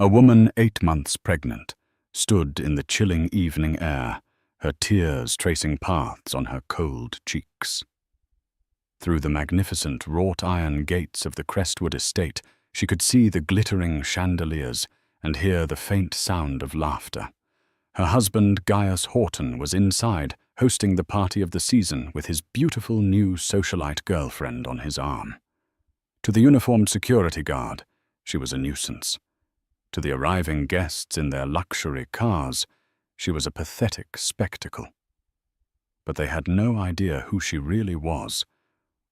A woman 8 months pregnant stood in the chilling evening air, her tears tracing paths on her cold cheeks. Through the magnificent wrought-iron gates of the Crestwood estate, she could see the glittering chandeliers and hear the faint sound of laughter. Her husband, Gaius Horton, was inside, hosting the party of the season with his beautiful new socialite girlfriend on his arm. To the uniformed security guard, she was a nuisance. To the arriving guests in their luxury cars, she was a pathetic spectacle. But they had no idea who she really was,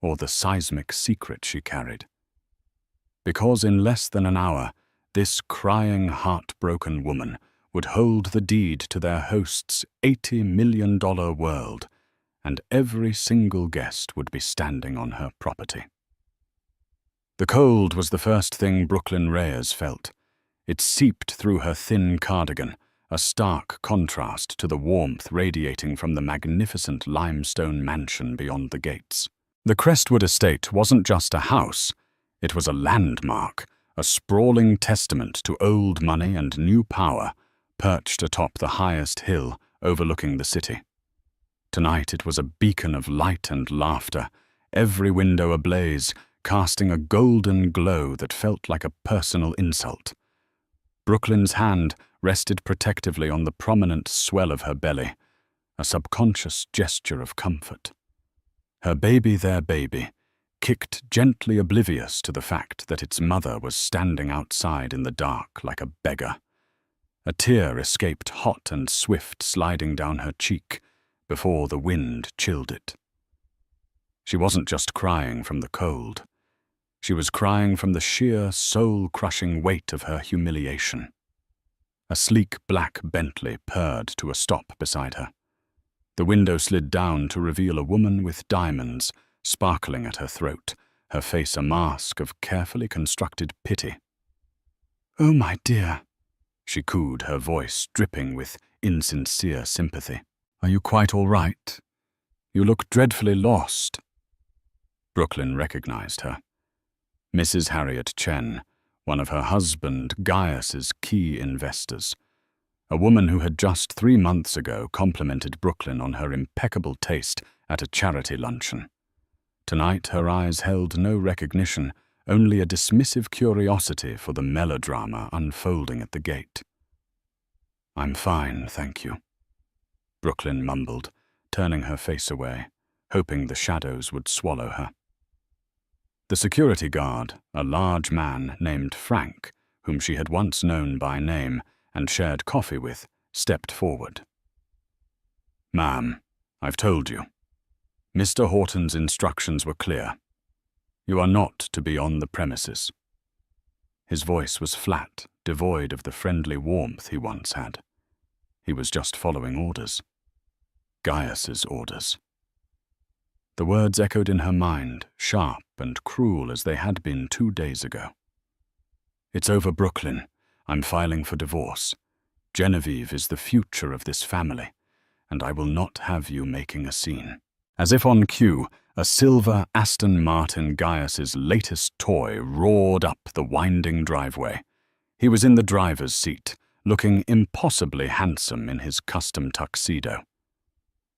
or the seismic secret she carried. Because in less than an hour, this crying, heartbroken woman would hold the deed to their host's $80 million world, and every single guest would be standing on her property. The cold was the first thing Brooklyn Reyes felt. It seeped through her thin cardigan, a stark contrast to the warmth radiating from the magnificent limestone mansion beyond the gates. The Crestwood estate wasn't just a house, it was a landmark, a sprawling testament to old money and new power, perched atop the highest hill overlooking the city. Tonight it was a beacon of light and laughter, every window ablaze, casting a golden glow that felt like a personal insult. Brooklyn's hand rested protectively on the prominent swell of her belly, a subconscious gesture of comfort. Her baby, their baby, kicked gently oblivious to the fact that its mother was standing outside in the dark like a beggar. A tear escaped hot and swift, sliding down her cheek before the wind chilled it. She wasn't just crying from the cold. She was crying from the sheer, soul-crushing weight of her humiliation. A sleek black Bentley purred to a stop beside her. The window slid down to reveal a woman with diamonds sparkling at her throat, her face a mask of carefully constructed pity. "Oh, my dear," she cooed, her voice dripping with insincere sympathy. "Are you quite all right? You look dreadfully lost." Brooklyn recognized her. Mrs. Harriet Chen, one of her husband Gaius's key investors, a woman who had just 3 months ago complimented Brooklyn on her impeccable taste at a charity luncheon. Tonight her eyes held no recognition, only a dismissive curiosity for the melodrama unfolding at the gate. "I'm fine, thank you," Brooklyn mumbled, turning her face away, hoping the shadows would swallow her. The security guard, a large man named Frank, whom she had once known by name and shared coffee with, stepped forward. "Ma'am, I've told you. Mr. Horton's instructions were clear. You are not to be on the premises." His voice was flat, devoid of the friendly warmth he once had. He was just following orders. Gaius's orders. The words echoed in her mind, sharp and cruel as they had been 2 days ago. "It's over, Brooklyn. I'm filing for divorce. Genevieve is the future of this family, and I will not have you making a scene." As if on cue, a silver Aston Martin, Gaius's latest toy, roared up the winding driveway. He was in the driver's seat, looking impossibly handsome in his custom tuxedo.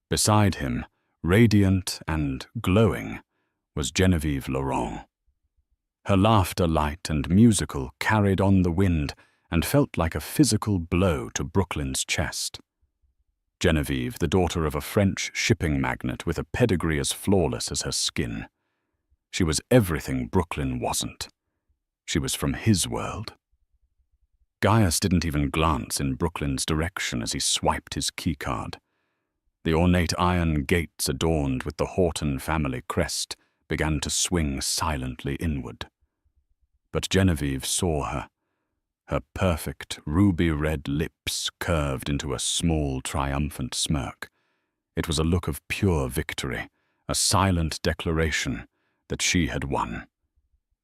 Beside him, radiant and glowing, was Genevieve Laurent. Her laughter, light and musical, carried on the wind and felt like a physical blow to Brooklyn's chest. Genevieve, the daughter of a French shipping magnate with a pedigree as flawless as her skin. She was everything Brooklyn wasn't. She was from his world. Gaius didn't even glance in Brooklyn's direction as he swiped his keycard. The ornate iron gates adorned with the Horton family crest began to swing silently inward. But Genevieve saw her. Her perfect, ruby-red lips curved into a small, triumphant smirk. It was a look of pure victory, a silent declaration that she had won.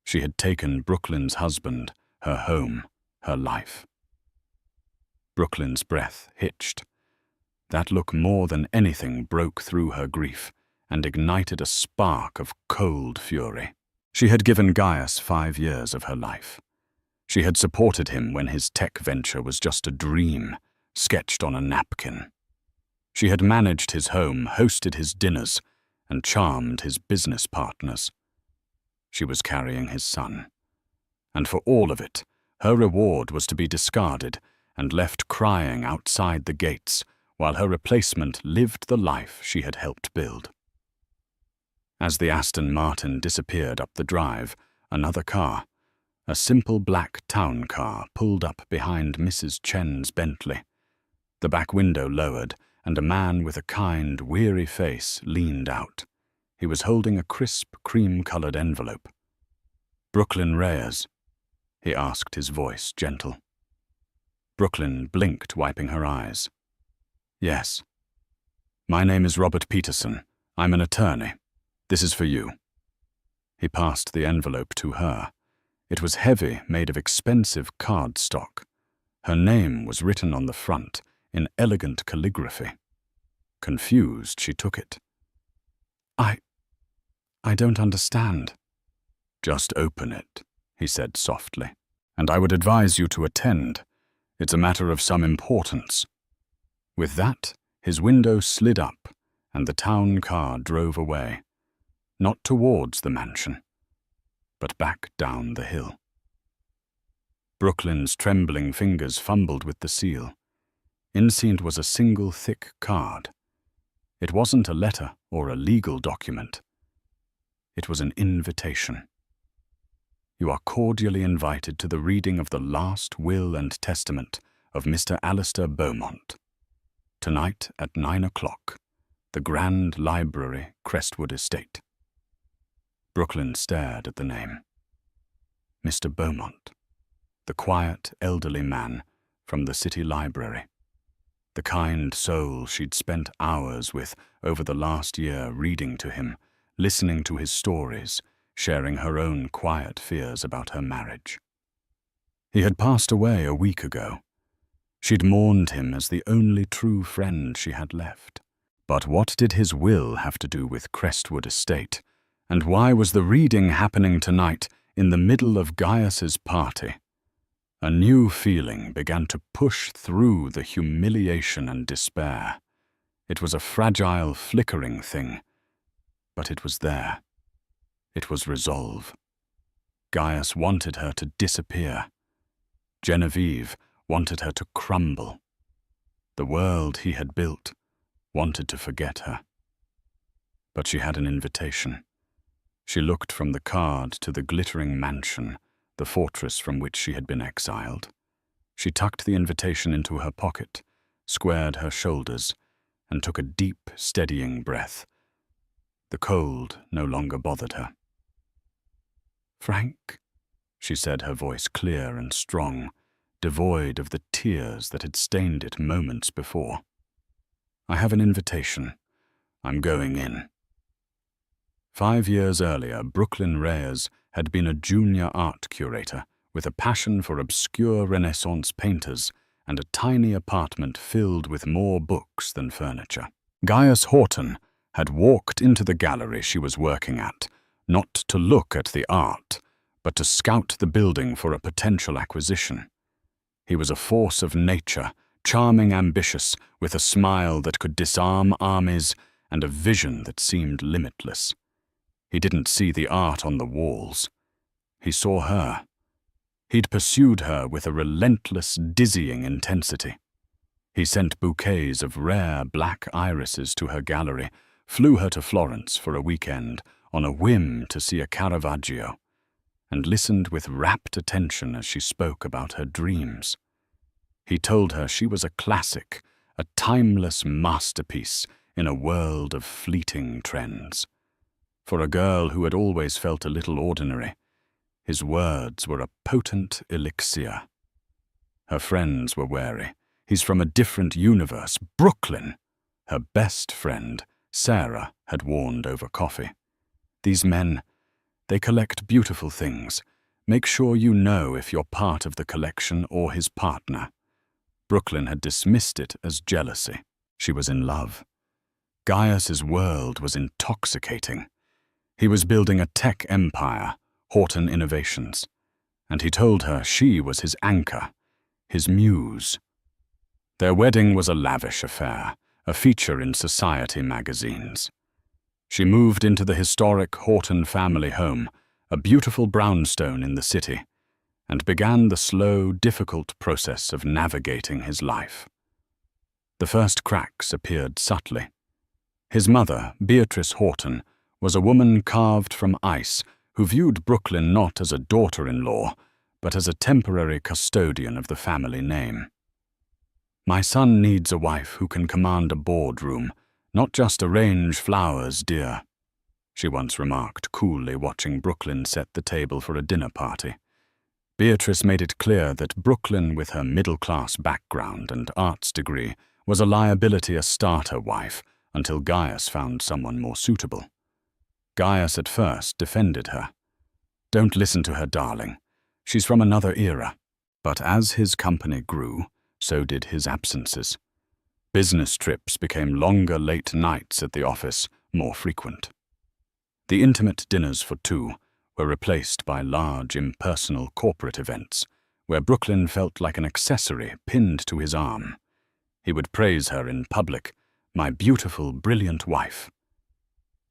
She had taken Brooklyn's husband, her home, her life. Brooklyn's breath hitched. That look more than anything broke through her grief and ignited a spark of cold fury. She had given Gaius 5 years of her life. She had supported him when his tech venture was just a dream, sketched on a napkin. She had managed his home, hosted his dinners, and charmed his business partners. She was carrying his son. And for all of it, her reward was to be discarded and left crying outside the gates while her replacement lived the life she had helped build. As the Aston Martin disappeared up the drive, another car, a simple black town car, pulled up behind Mrs. Chen's Bentley. The back window lowered, and a man with a kind, weary face leaned out. He was holding a crisp, cream-colored envelope. "Brooklyn Reyes?" he asked, his voice gentle. Brooklyn blinked, wiping her eyes. "Yes. My name is Robert Peterson. I'm an attorney. This is for you." He passed the envelope to her. It was heavy, made of expensive cardstock. Her name was written on the front in elegant calligraphy. Confused, she took it. I don't understand." "Just open it," he said softly. "And I would advise you to attend. It's a matter of some importance." With that, his window slid up, and the town car drove away. Not towards the mansion, but back down the hill. Brooklyn's trembling fingers fumbled with the seal. Insealed was a single thick card. It wasn't a letter or a legal document. It was an invitation. "You are cordially invited to the reading of the last will and testament of Mr. Alistair Beaumont. Tonight at 9 o'clock, the Grand Library, Crestwood Estate." Brooklyn stared at the name. Mr. Beaumont, the quiet, elderly man from the city library. The kind soul she'd spent hours with over the last year, reading to him, listening to his stories, sharing her own quiet fears about her marriage. He had passed away a week ago. She'd mourned him as the only true friend she had left. But what did his will have to do with Crestwood Estate? And why was the reading happening tonight in the middle of Gaius's party? A new feeling began to push through the humiliation and despair. It was a fragile, flickering thing, but it was there. It was resolve. Gaius wanted her to disappear. Genevieve wanted her to crumble. The world he had built wanted to forget her. But she had an invitation. She looked from the card to the glittering mansion, the fortress from which she had been exiled. She tucked the invitation into her pocket, squared her shoulders, and took a deep, steadying breath. The cold no longer bothered her. "Frank," she said, her voice clear and strong, devoid of the tears that had stained it moments before. "I have an invitation. I'm going in." 5 years earlier, Brooklyn Reyes had been a junior art curator with a passion for obscure Renaissance painters and a tiny apartment filled with more books than furniture. Gaius Horton had walked into the gallery she was working at, not to look at the art, but to scout the building for a potential acquisition. He was a force of nature, charming, ambitious, with a smile that could disarm armies and a vision that seemed limitless. He didn't see the art on the walls. He saw her. He'd pursued her with a relentless, dizzying intensity. He sent bouquets of rare black irises to her gallery, flew her to Florence for a weekend on a whim to see a Caravaggio, and listened with rapt attention as she spoke about her dreams. He told her she was a classic, a timeless masterpiece in a world of fleeting trends. For a girl who had always felt a little ordinary, his words were a potent elixir. Her friends were wary. "He's from a different universe. Brooklyn!" Her best friend, Sarah, had warned over coffee. "These men, they collect beautiful things. Make sure you know if you're part of the collection or his partner." Brooklyn had dismissed it as jealousy. She was in love. Gaius's world was intoxicating. He was building a tech empire, Horton Innovations, and he told her she was his anchor, his muse. Their wedding was a lavish affair, a feature in society magazines. She moved into the historic Horton family home, a beautiful brownstone in the city, and began the slow, difficult process of navigating his life. The first cracks appeared subtly. His mother, Beatrice Horton, was a woman carved from ice who viewed Brooklyn not as a daughter-in-law, but as a temporary custodian of the family name. "My son needs a wife who can command a boardroom, not just arrange flowers, dear," she once remarked, coolly watching Brooklyn set the table for a dinner party. Beatrice made it clear that Brooklyn, with her middle-class background and arts degree, was a liability, a starter wife, until Gaius found someone more suitable. Gaius at first defended her. "Don't listen to her, darling. She's from another era." But as his company grew, so did his absences. Business trips became longer late nights at the office, more frequent. The intimate dinners for two were replaced by large, impersonal corporate events, where Brooklyn felt like an accessory pinned to his arm. He would praise her in public, "My beautiful, brilliant wife."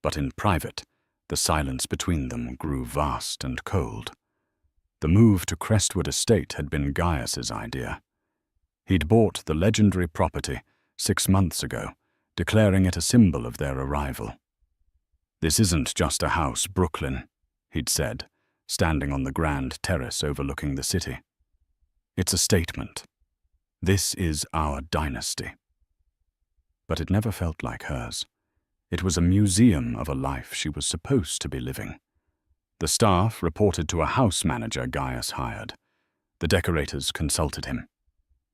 But in private, the silence between them grew vast and cold. The move to Crestwood Estate had been Gaius's idea. He'd bought the legendary property 6 months ago, declaring it a symbol of their arrival. "This isn't just a house, Brooklyn," he'd said, standing on the grand terrace overlooking the city. "It's a statement. This is our dynasty." But it never felt like hers. It was a museum of a life she was supposed to be living. The staff reported to a house manager Gaius hired. The decorators consulted him.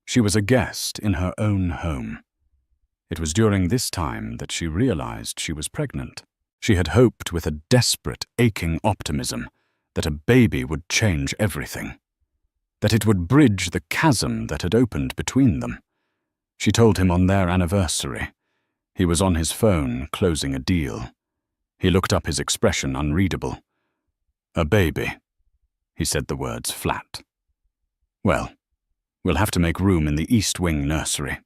She was a guest in her own home. It was during this time that she realized she was pregnant. She had hoped with a desperate, aching optimism that a baby would change everything, that it would bridge the chasm that had opened between them. She told him on their anniversary. He was on his phone, closing a deal. He looked up, his expression unreadable. "A baby," he said the words flat. "Well, we'll have to make room in the East Wing nursery."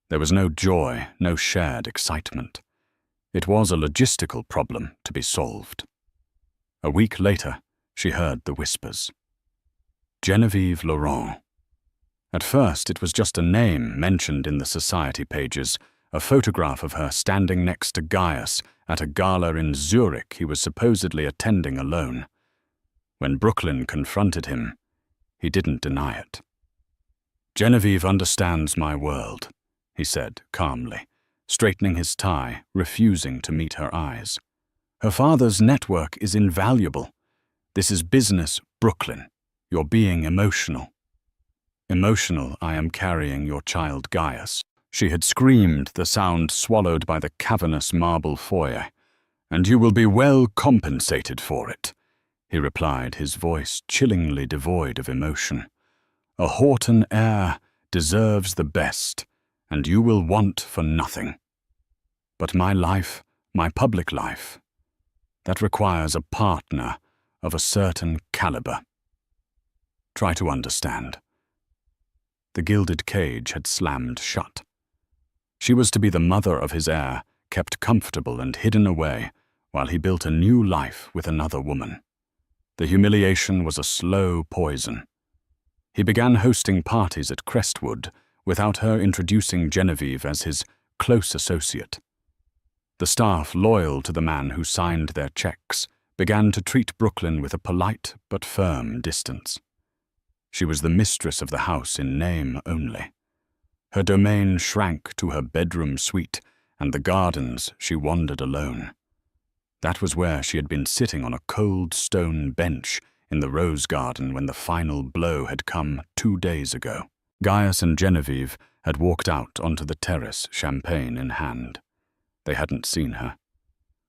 There was no joy, no shared excitement. It was a logistical problem to be solved. A week later, she heard the whispers. Genevieve Laurent. At first, it was just a name mentioned in the society pages, a photograph of her standing next to Gaius at a gala in Zurich he was supposedly attending alone. When Brooklyn confronted him, he didn't deny it. "Genevieve understands my world," he said calmly, straightening his tie, refusing to meet her eyes. "Her father's network is invaluable. This is business, Brooklyn. You're being emotional." "Emotional, I am carrying your child Gaius," she had screamed, the sound swallowed by the cavernous marble foyer. "And you will be well compensated for it," he replied, his voice chillingly devoid of emotion. "A Horton heir deserves the best, and you will want for nothing. But my life, my public life, that requires a partner of a certain caliber. Try to understand." The gilded cage had slammed shut. She was to be the mother of his heir, kept comfortable and hidden away, while he built a new life with another woman. The humiliation was a slow poison. He began hosting parties at Crestwood without her introducing Genevieve as his close associate. The staff, loyal to the man who signed their checks, began to treat Brooklyn with a polite but firm distance. She was the mistress of the house in name only. Her domain shrank to her bedroom suite and the gardens she wandered alone. That was where she had been sitting on a cold stone bench in the rose garden when the final blow had come 2 days ago. Gaius and Genevieve had walked out onto the terrace, champagne in hand. They hadn't seen her.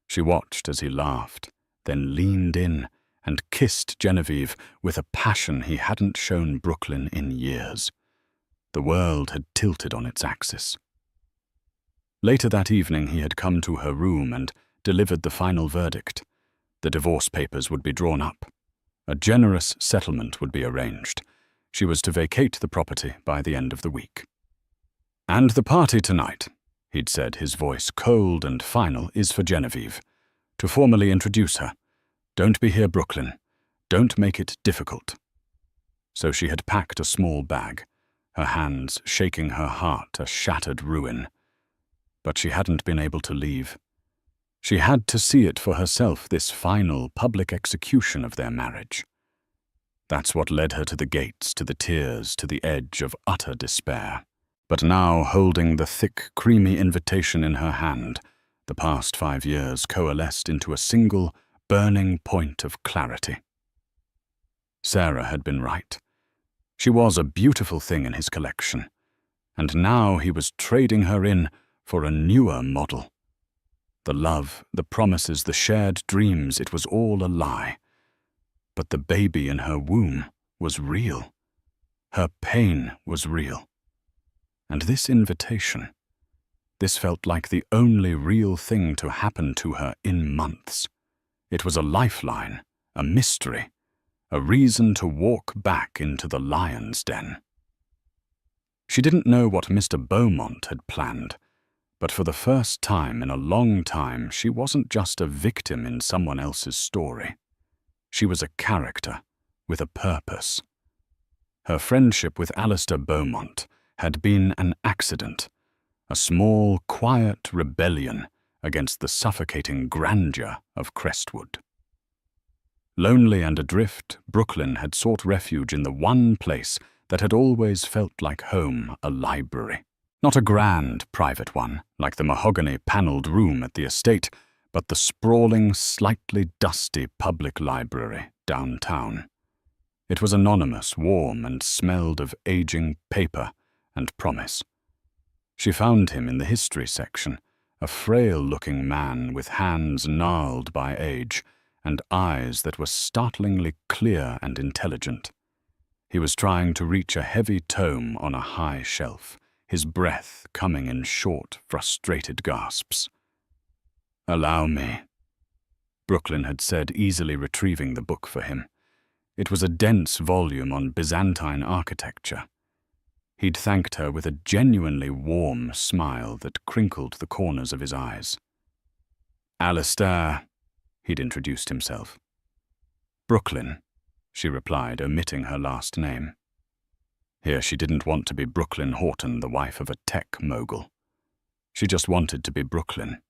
She watched as he laughed, then leaned in and kissed Genevieve with a passion he hadn't shown Brooklyn in years. The world had tilted on its axis. Later that evening he had come to her room and delivered the final verdict. The divorce papers would be drawn up. A generous settlement would be arranged. She was to vacate the property by the end of the week. "And the party tonight," he'd said, his voice cold and final, "is for Genevieve. To formally introduce her. Don't be here, Brooklyn. Don't make it difficult." So she had packed a small bag, her hands shaking her heart a shattered ruin. But she hadn't been able to leave. She had to see it for herself, this final public execution of their marriage. That's what led her to the gates, to the tears, to the edge of utter despair. But now, holding the thick, creamy invitation in her hand, the past 5 years coalesced into a single, burning point of clarity. Sarah had been right. She was a beautiful thing in his collection, and now he was trading her in for a newer model. The love, the promises, the shared dreams, it was all a lie. But the baby in her womb was real. Her pain was real. And this invitation, this felt like the only real thing to happen to her in months. It was a lifeline, a mystery, a reason to walk back into the lion's den. She didn't know what Mr. Beaumont had planned, but for the first time in a long time, she wasn't just a victim in someone else's story. She was a character with a purpose. Her friendship with Alistair Beaumont had been an accident, a small, quiet rebellion against the suffocating grandeur of Crestwood. Lonely and adrift, Brooklyn had sought refuge in the one place that had always felt like home, a library. Not a grand, private one, like the mahogany-panelled room at the estate, but the sprawling, slightly dusty public library downtown. It was anonymous, warm, and smelled of aging paper and promise. She found him in the history section, a frail-looking man with hands gnarled by age and eyes that were startlingly clear and intelligent. He was trying to reach a heavy tome on a high shelf, his breath coming in short, frustrated gasps. "Allow me," Brooklyn had said, easily retrieving the book for him. It was a dense volume on Byzantine architecture. He'd thanked her with a genuinely warm smile that crinkled the corners of his eyes. "Alistair," he'd introduced himself. "Brooklyn," she replied, omitting her last name. Here she didn't want to be Brooklyn Horton, the wife of a tech mogul. She just wanted to be Brooklyn.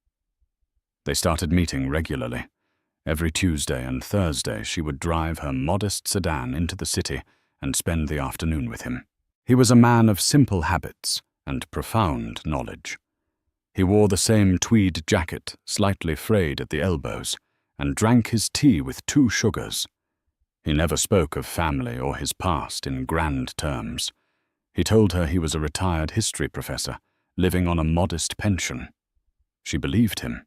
They started meeting regularly. Every Tuesday and Thursday she would drive her modest sedan into the city and spend the afternoon with him. He was a man of simple habits and profound knowledge. He wore the same tweed jacket, slightly frayed at the elbows, and drank his tea with 2 sugars. He never spoke of family or his past in grand terms. He told her he was a retired history professor, living on a modest pension. She believed him.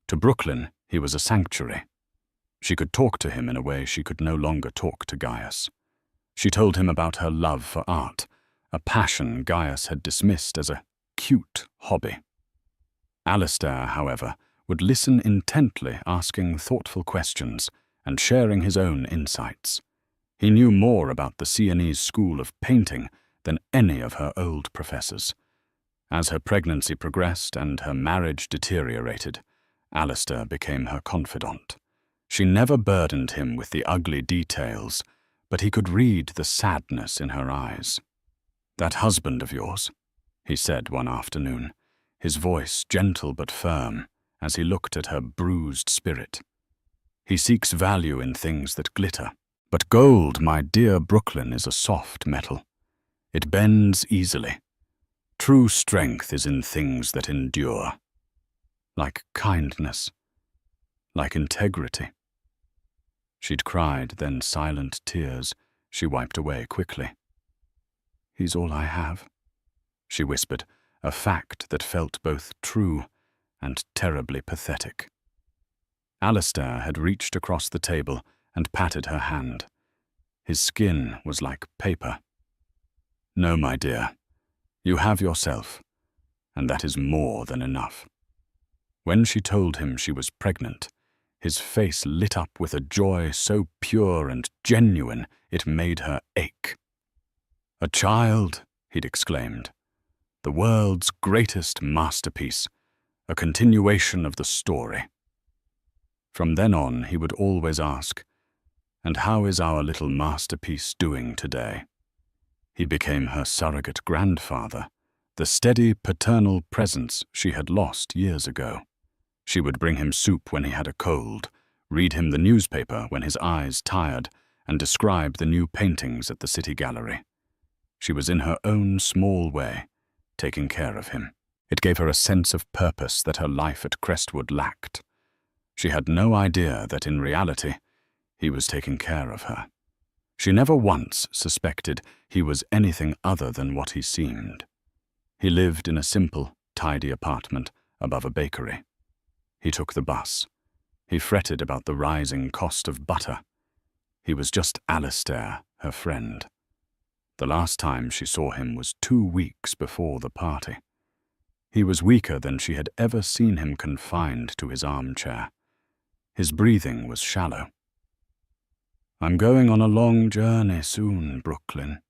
To Brooklyn, he was a sanctuary. She could talk to him in a way she could no longer talk to Gaius. She told him about her love for art, a passion Gaius had dismissed as a cute hobby. Alistair, however, would listen intently, asking thoughtful questions and sharing his own insights. He knew more about the Sienese school of painting than any of her old professors. As her pregnancy progressed and her marriage deteriorated, Alistair became her confidant. She never burdened him with the ugly details, but he could read the sadness in her eyes. "That husband of yours," he said one afternoon, his voice gentle but firm as he looked at her bruised spirit. "He seeks value in things that glitter. But gold, my dear Brooklyn, is a soft metal. It bends easily. True strength is in things that endure. Like kindness. Like integrity." She'd cried, then silent tears she wiped away quickly. "He's all I have," she whispered, a fact that felt both true and terribly pathetic. Alistair had reached across the table and patted her hand. His skin was like paper. "No, my dear, you have yourself, and that is more than enough." When she told him she was pregnant, His face lit up with a joy so pure and genuine it made her ache. "A child," he'd exclaimed. "The world's greatest masterpiece, a continuation of the story." From then on, he would always ask, "And how is our little masterpiece doing today?" He became her surrogate grandfather, the steady paternal presence she had lost years ago. She would bring him soup when he had a cold, read him the newspaper when his eyes tired, and describe the new paintings at the city gallery. She was in her own small way, taking care of him. It gave her a sense of purpose that her life at Crestwood lacked. She had no idea that in reality, he was taking care of her. She never once suspected he was anything other than what he seemed. He lived in a simple, tidy apartment above a bakery. He took the bus. He fretted about the rising cost of butter. He was just Alistair, her friend. The last time she saw him was 2 weeks before the party. He was weaker than she had ever seen him, confined to his armchair. His breathing was shallow. "I'm going on a long journey soon, Brooklyn,"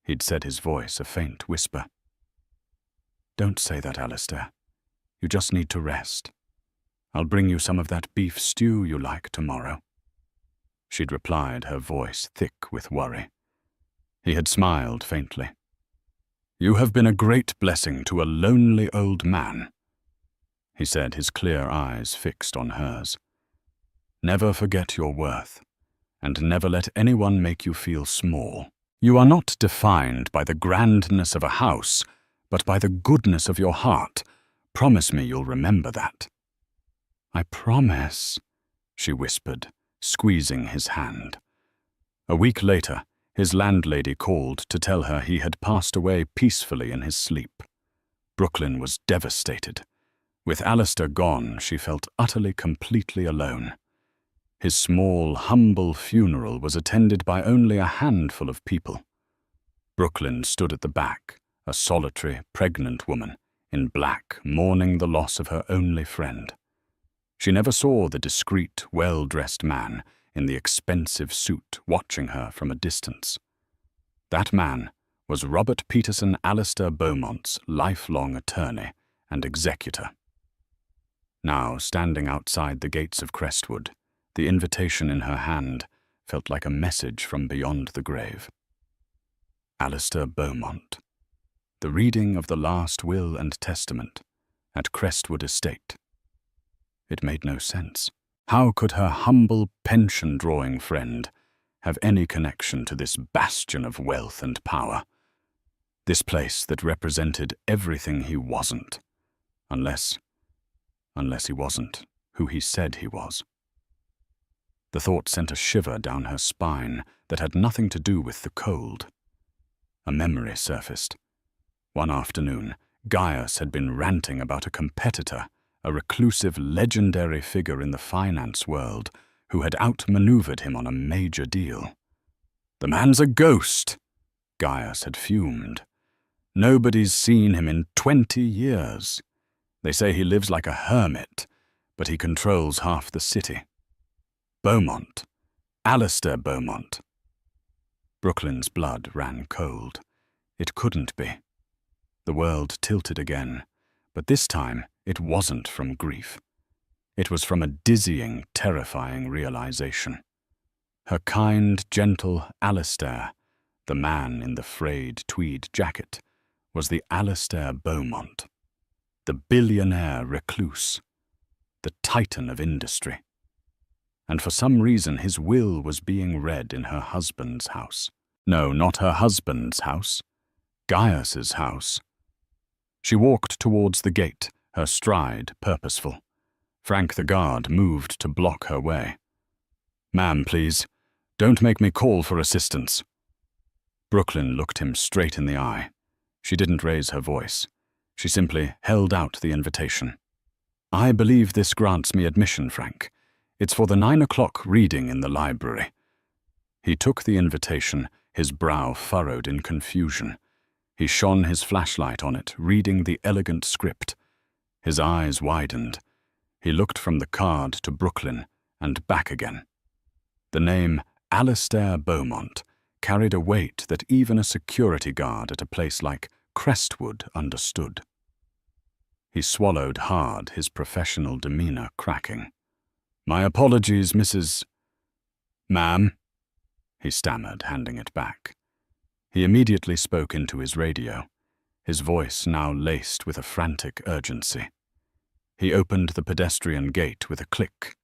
he'd said, his voice a faint whisper. "Don't say that, Alistair. You just need to rest. I'll bring you some of that beef stew you like tomorrow," she'd replied, her voice thick with worry. He had smiled faintly. "You have been a great blessing to a lonely old man," he said, his clear eyes fixed on hers. "Never forget your worth, and never let anyone make you feel small. You are not defined by the grandness of a house, but by the goodness of your heart. Promise me you'll remember that." "I promise," she whispered, squeezing his hand. A week later, his landlady called to tell her he had passed away peacefully in his sleep. Brooklyn was devastated. With Alistair gone, she felt utterly, completely alone. His small, humble funeral was attended by only a handful of people. Brooklyn stood at the back, a solitary, pregnant woman, in black, mourning the loss of her only friend. She never saw the discreet, well-dressed man in the expensive suit watching her from a distance. That man was Robert Peterson Alistair Beaumont's lifelong attorney and executor. Now, standing outside the gates of Crestwood, the invitation in her hand felt like a message from beyond the grave. Alistair Beaumont. The reading of the last will and testament at Crestwood Estate. It made no sense. How could her humble pension-drawing friend have any connection to this bastion of wealth and power? This place that represented everything he wasn't, unless he wasn't who he said he was. The thought sent a shiver down her spine that had nothing to do with the cold. A memory surfaced. One afternoon, Gaius had been ranting about a competitor, a reclusive, legendary figure in the finance world who had outmaneuvered him on a major deal. "The man's a ghost," Gaius had fumed. "Nobody's seen him in 20 years. They say he lives like a hermit, but he controls half the city. Beaumont. Alistair Beaumont." Brooklyn's blood ran cold. It couldn't be. The world tilted again, but this time it wasn't from grief. It was from a dizzying, terrifying realization. Her kind, gentle Alistair, the man in the frayed tweed jacket, was the Alistair Beaumont, the billionaire recluse, the titan of industry. And for some reason his will was being read in her husband's house. No, not her husband's house. Gaius's house. She walked towards the gate, her stride purposeful. Frank the guard moved to block her way. "Ma'am, please. Don't make me call for assistance." Brooklyn looked him straight in the eye. She didn't raise her voice. She simply held out the invitation. "I believe this grants me admission, Frank. It's for the 9 o'clock reading in the library." He took the invitation, his brow furrowed in confusion. He shone his flashlight on it, reading the elegant script. His eyes widened. He looked from the card to Brooklyn and back again. The name Alistair Beaumont carried a weight that even a security guard at a place like Crestwood understood. He swallowed hard, his professional demeanor cracking. "My apologies, Mrs. Ma'am," he stammered, handing it back. He immediately spoke into his radio, his voice now laced with a frantic urgency. He opened the pedestrian gate with a click.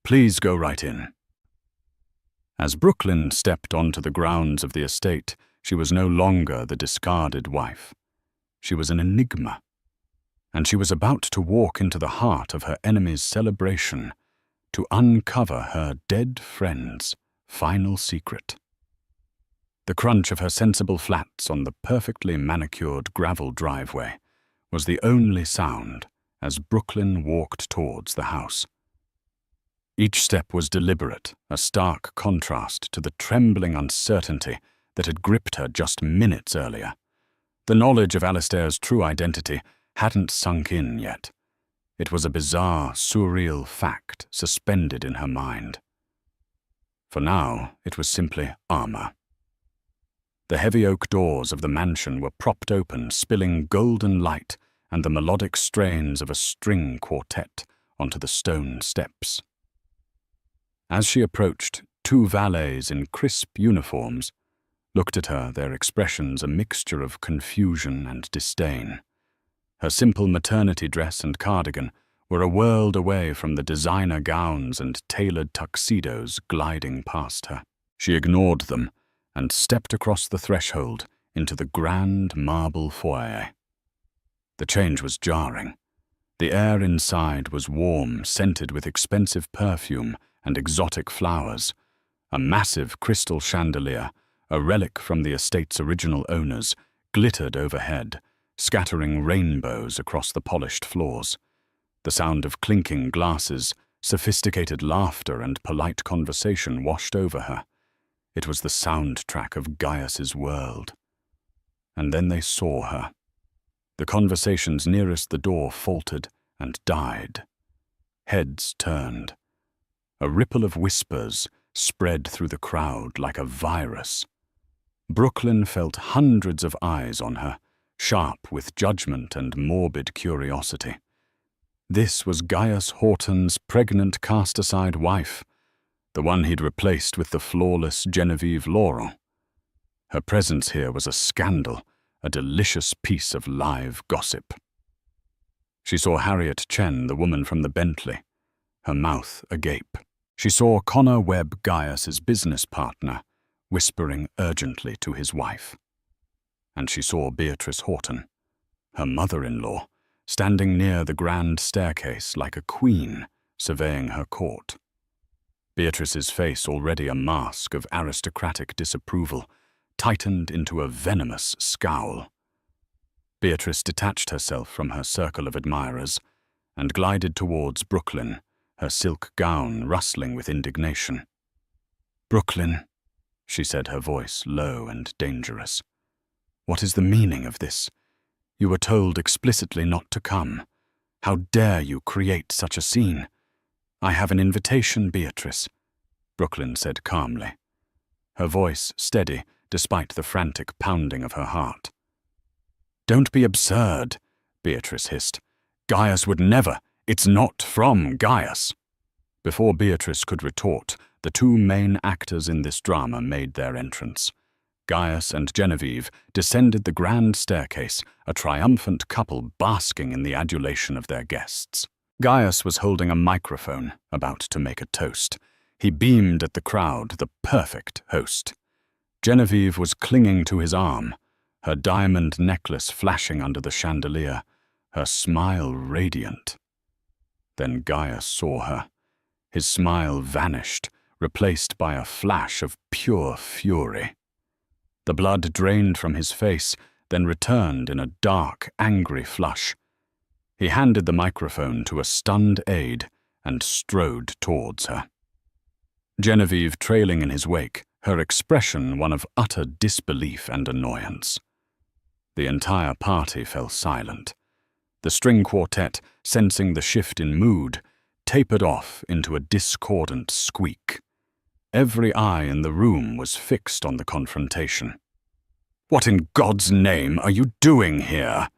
"Please go right in." As Brooklyn stepped onto the grounds of the estate, she was no longer the discarded wife. She was an enigma, and she was about to walk into the heart of her enemy's celebration to uncover her dead friend's final secret. The crunch of her sensible flats on the perfectly manicured gravel driveway was the only sound as Brooklyn walked towards the house. Each step was deliberate, a stark contrast to the trembling uncertainty that had gripped her just minutes earlier. The knowledge of Alistair's true identity hadn't sunk in yet. It was a bizarre, surreal fact suspended in her mind. For now, it was simply armor. The heavy oak doors of the mansion were propped open, spilling golden light and the melodic strains of a string quartet onto the stone steps. As she approached, two valets in crisp uniforms looked at her, their expressions a mixture of confusion and disdain. Her simple maternity dress and cardigan were a world away from the designer gowns and tailored tuxedos gliding past her. She ignored them and stepped across the threshold into the grand marble foyer. The change was jarring. The air inside was warm, scented with expensive perfume and exotic flowers. A massive crystal chandelier, a relic from the estate's original owners, glittered overhead, scattering rainbows across the polished floors. The sound of clinking glasses, sophisticated laughter, and polite conversation washed over her. It was the soundtrack of Gaius's world. And then they saw her. The conversations nearest the door faltered and died. Heads turned. A ripple of whispers spread through the crowd like a virus. Brooklyn felt hundreds of eyes on her, sharp with judgment and morbid curiosity. This was Gaius Horton's pregnant cast-aside wife, the one he'd replaced with the flawless Genevieve Laurel. Her presence here was a scandal, a delicious piece of live gossip. She saw Harriet Chen, the woman from the Bentley, her mouth agape. She saw Connor Webb, Gaius's business partner, whispering urgently to his wife. And she saw Beatrice Horton, her mother-in-law, standing near the grand staircase like a queen surveying her court. Beatrice's face, already a mask of aristocratic disapproval, tightened into a venomous scowl. Beatrice detached herself from her circle of admirers and glided towards Brooklyn, her silk gown rustling with indignation. "Brooklyn," she said, her voice low and dangerous. "What is the meaning of this? You were told explicitly not to come. How dare you create such a scene?" "I have an invitation, Beatrice," Brooklyn said calmly, her voice steady despite the frantic pounding of her heart. "Don't be absurd," Beatrice hissed. "Gaius would never. It's not from Gaius." Before Beatrice could retort, the two main actors in this drama made their entrance. Gaius and Genevieve descended the grand staircase, a triumphant couple basking in the adulation of their guests. Gaius was holding a microphone, about to make a toast. He beamed at the crowd, the perfect host. Genevieve was clinging to his arm, her diamond necklace flashing under the chandelier, her smile radiant. Then Gaius saw her. His smile vanished, replaced by a flash of pure fury. The blood drained from his face, then returned in a dark, angry flush. He handed the microphone to a stunned aide and strode towards her. Genevieve trailing in his wake, her expression one of utter disbelief and annoyance. The entire party fell silent. The string quartet, sensing the shift in mood, tapered off into a discordant squeak. Every eye in the room was fixed on the confrontation. "What in God's name are you doing here?"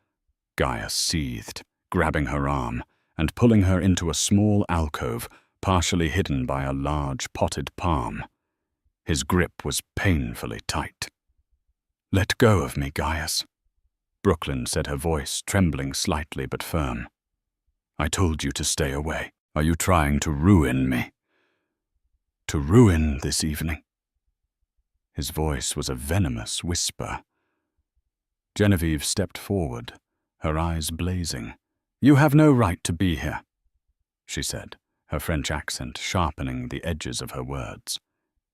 Gaius seethed, grabbing her arm and pulling her into a small alcove partially hidden by a large potted palm. His grip was painfully tight. "Let go of me, Gaius," Brooklyn said, her voice trembling slightly but firm. "I told you to stay away. Are you trying to ruin me? To ruin this evening?" His voice was a venomous whisper. Genevieve stepped forward, her eyes blazing. "You have no right to be here," she said, her French accent sharpening the edges of her words.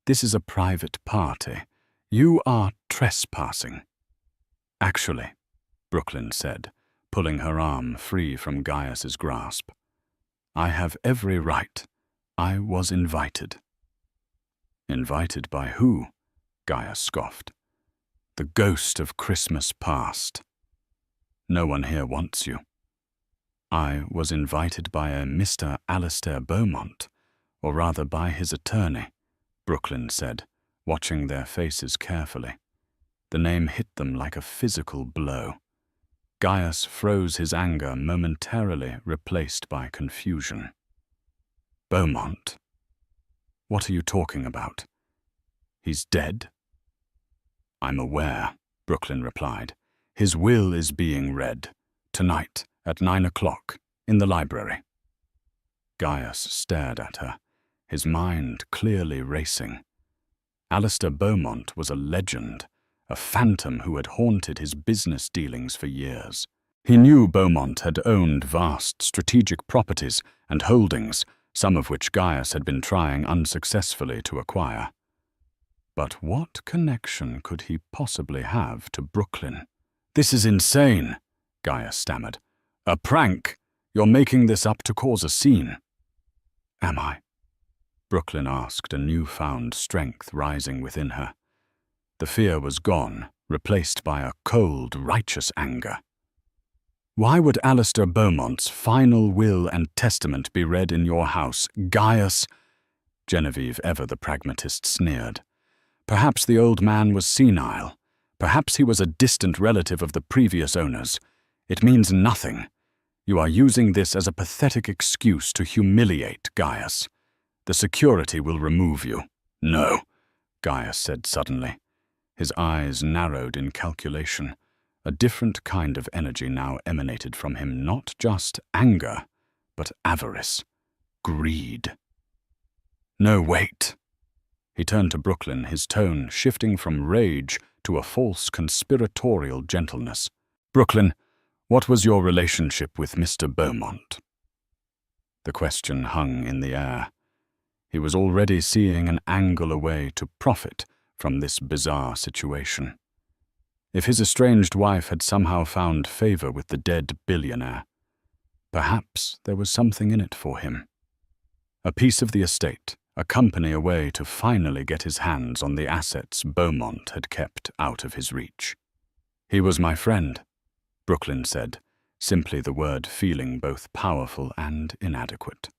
"This is a private party. You are trespassing." "Actually," Brooklyn said, pulling her arm free from Gaius's grasp, "I have every right. I was invited." "Invited by who?" Gaius scoffed. "The ghost of Christmas past. No one here wants you." "I was invited by a Mr. Alistair Beaumont, or rather by his attorney," Brooklyn said, watching their faces carefully. The name hit them like a physical blow. Gaius froze, his anger momentarily replaced by confusion. "Beaumont? What are you talking about? He's dead?" "I'm aware," Brooklyn replied. "His will is being read, tonight at 9 o'clock, in the library." Gaius stared at her, his mind clearly racing. Alistair Beaumont was a legend, a phantom who had haunted his business dealings for years. He knew Beaumont had owned vast strategic properties and holdings, some of which Gaius had been trying unsuccessfully to acquire. But what connection could he possibly have to Brooklyn? "This is insane," Gaius stammered. "A prank! You're making this up to cause a scene." "Am I?" Brooklyn asked, a newfound strength rising within her. The fear was gone, replaced by a cold, righteous anger. "Why would Alistair Beaumont's final will and testament be read in your house, Gaius?" Genevieve, ever the pragmatist, sneered. "Perhaps the old man was senile. Perhaps he was a distant relative of the previous owners. It means nothing. You are using this as a pathetic excuse to humiliate Gaius. The security will remove you." "No," Gaius said suddenly. His eyes narrowed in calculation. A different kind of energy now emanated from him, not just anger, but avarice, greed. "No, wait." He turned to Brooklyn, his tone shifting from rage to a false conspiratorial gentleness. "Brooklyn, what was your relationship with Mr. Beaumont?" The question hung in the air. He was already seeing an angle away to profit from this bizarre situation. If his estranged wife had somehow found favor with the dead billionaire, perhaps there was something in it for him. A piece of the estate, a company away to finally get his hands on the assets Beaumont had kept out of his reach. "He was my friend," Brooklyn said, simply the word feeling both powerful and inadequate.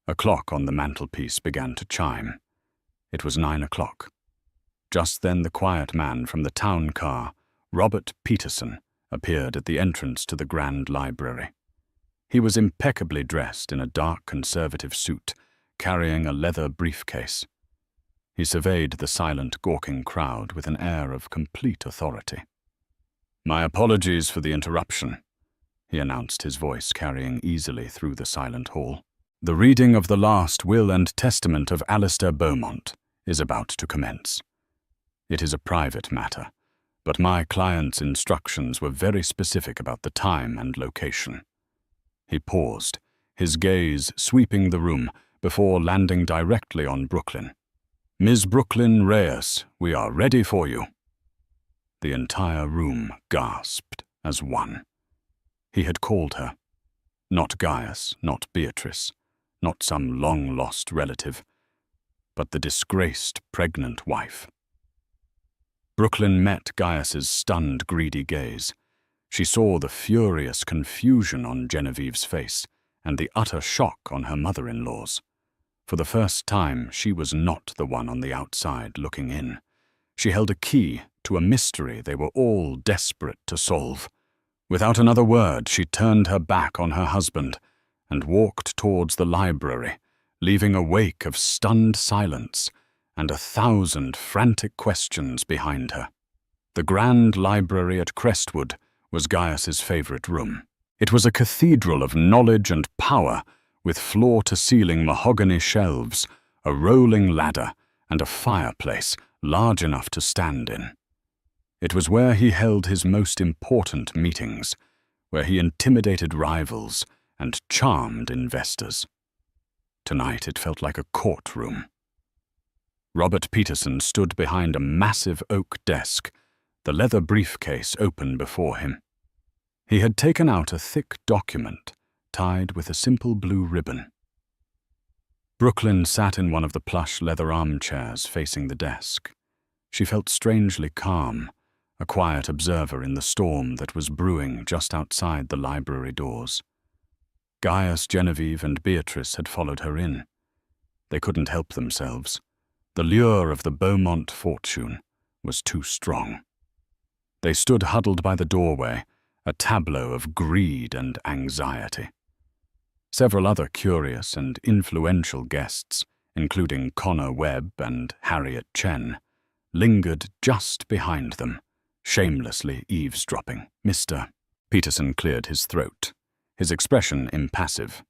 A clock on the mantelpiece began to chime. It was 9 o'clock. Just then the quiet man from the town car, Robert Peterson, appeared at the entrance to the Grand Library. He was impeccably dressed in a dark conservative suit, carrying a leather briefcase. He surveyed the silent, gawking crowd with an air of complete authority. "My apologies for the interruption," he announced, his voice carrying easily through the silent hall. "The reading of the last will and testament of Alistair Beaumont is about to commence. It is a private matter, but my client's instructions were very specific about the time and location." He paused, his gaze sweeping the room before landing directly on Brooklyn. "Ms. Brooklyn Reyes, we are ready for you." The entire room gasped as one. He had called her. Not Gaius, not Beatrice, not some long-lost relative, but the disgraced pregnant wife. Brooklyn met Gaius's stunned, greedy gaze. She saw the furious confusion on Genevieve's face and the utter shock on her mother-in-law's. For the first time, she was not the one on the outside looking in. She held a key to a mystery they were all desperate to solve. Without another word, she turned her back on her husband and walked towards the library, leaving a wake of stunned silence and 1,000 frantic questions behind her. The grand library at Crestwood was Gaius's favorite room. It was a cathedral of knowledge and power, with floor-to-ceiling mahogany shelves, a rolling ladder, and a fireplace large enough to stand in. It was where he held his most important meetings, where he intimidated rivals and charmed investors. Tonight it felt like a courtroom. Robert Peterson stood behind a massive oak desk, the leather briefcase open before him. He had taken out a thick document tied with a simple blue ribbon. Brooklyn sat in one of the plush leather armchairs facing the desk. She felt strangely calm, a quiet observer in the storm that was brewing just outside the library doors. Gaius, Genevieve, and Beatrice had followed her in. They couldn't help themselves. The lure of the Beaumont fortune was too strong. They stood huddled by the doorway, a tableau of greed and anxiety. Several other curious and influential guests, including Connor Webb and Harriet Chen, lingered just behind them, shamelessly eavesdropping. Mr. Peterson cleared his throat, his expression impassive.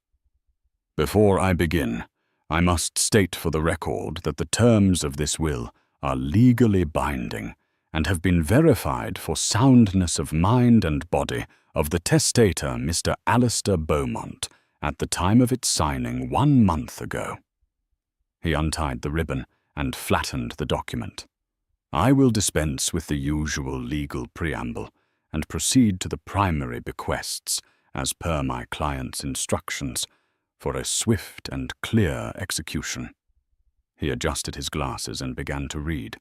Before I begin, I must state for the record that the terms of this will are legally binding and have been verified for soundness of mind and body of the testator, Mr. Alistair Beaumont, at the time of its signing 1 month ago. He untied the ribbon and flattened the document. I will dispense with the usual legal preamble and proceed to the primary bequests, as per my client's instructions, for a swift and clear execution. He adjusted his glasses and began to read.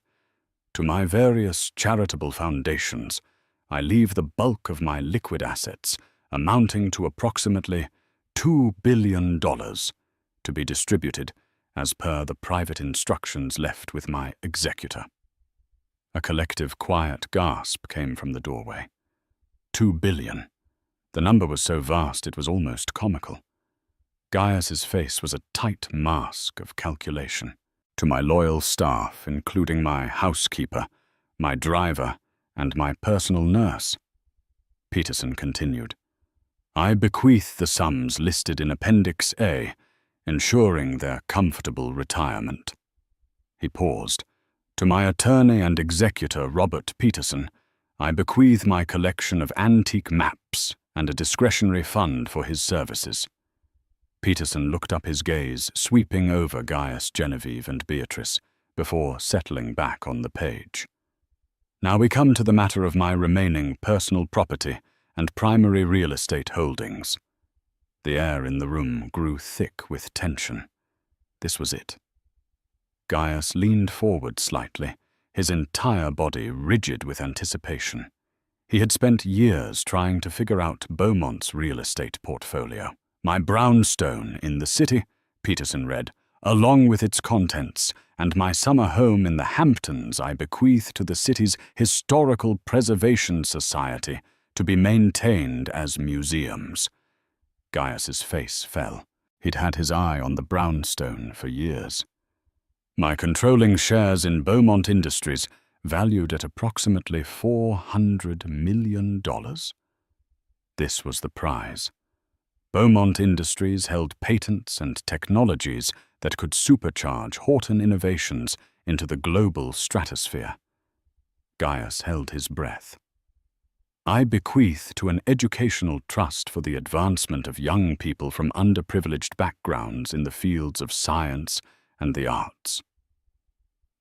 To my various charitable foundations, I leave the bulk of my liquid assets, amounting to approximately $2 billion, to be distributed as per the private instructions left with my executor. A collective quiet gasp came from the doorway. 2 billion. The number was so vast it was almost comical. Gaius's face was a tight mask of calculation. To my loyal staff, including my housekeeper, my driver, and my personal nurse. Peterson continued. I bequeath the sums listed in Appendix A, ensuring their comfortable retirement. He paused. To my attorney and executor, Robert Peterson, I bequeath my collection of antique maps and a discretionary fund for his services. Peterson looked up, his gaze sweeping over Gaius, Genevieve, and Beatrice, before settling back on the page. Now we come to the matter of my remaining personal property and primary real estate holdings. The air in the room grew thick with tension. This was it. Gaius leaned forward slightly, his entire body rigid with anticipation. He had spent years trying to figure out Beaumont's real estate portfolio. My brownstone in the city, Peterson read, along with its contents, and my summer home in the Hamptons I bequeath to the city's Historical Preservation Society to be maintained as museums. Gaius's face fell. He'd had his eye on the brownstone for years. My controlling shares in Beaumont Industries, valued at approximately $400 million. This was the prize. Beaumont Industries held patents and technologies that could supercharge Horton innovations into the global stratosphere. Gaius held his breath. I bequeath to an educational trust for the advancement of young people from underprivileged backgrounds in the fields of science and the arts.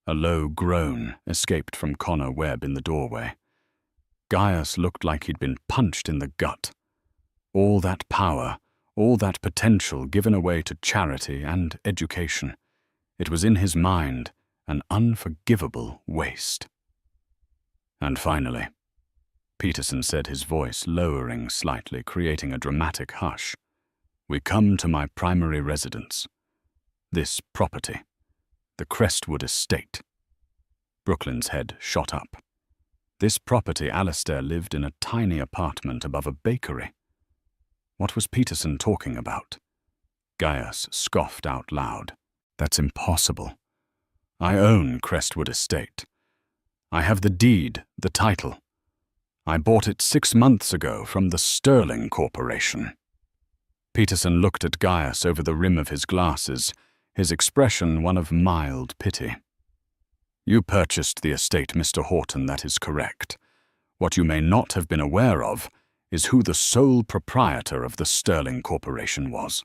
A low groan escaped from Connor Webb in the doorway. Gaius looked like he'd been punched in the gut. All that power, all that potential given away to charity and education. It was in his mind an unforgivable waste. And finally, Peterson said, his voice lowering slightly, creating a dramatic hush. "We come to my primary residence. This property. The Crestwood estate." Brooklyn's head shot up. This property, Alistair lived in a tiny apartment above a bakery. What was Peterson talking about? Gaius scoffed out loud. "That's impossible. I own Crestwood Estate. I have the deed, the title. I bought it 6 months ago from the Sterling Corporation." Peterson looked at Gaius over the rim of his glasses, his expression one of mild pity. "You purchased the estate, Mr. Horton, that is correct. What you may not have been aware of is who the sole proprietor of the Sterling Corporation was."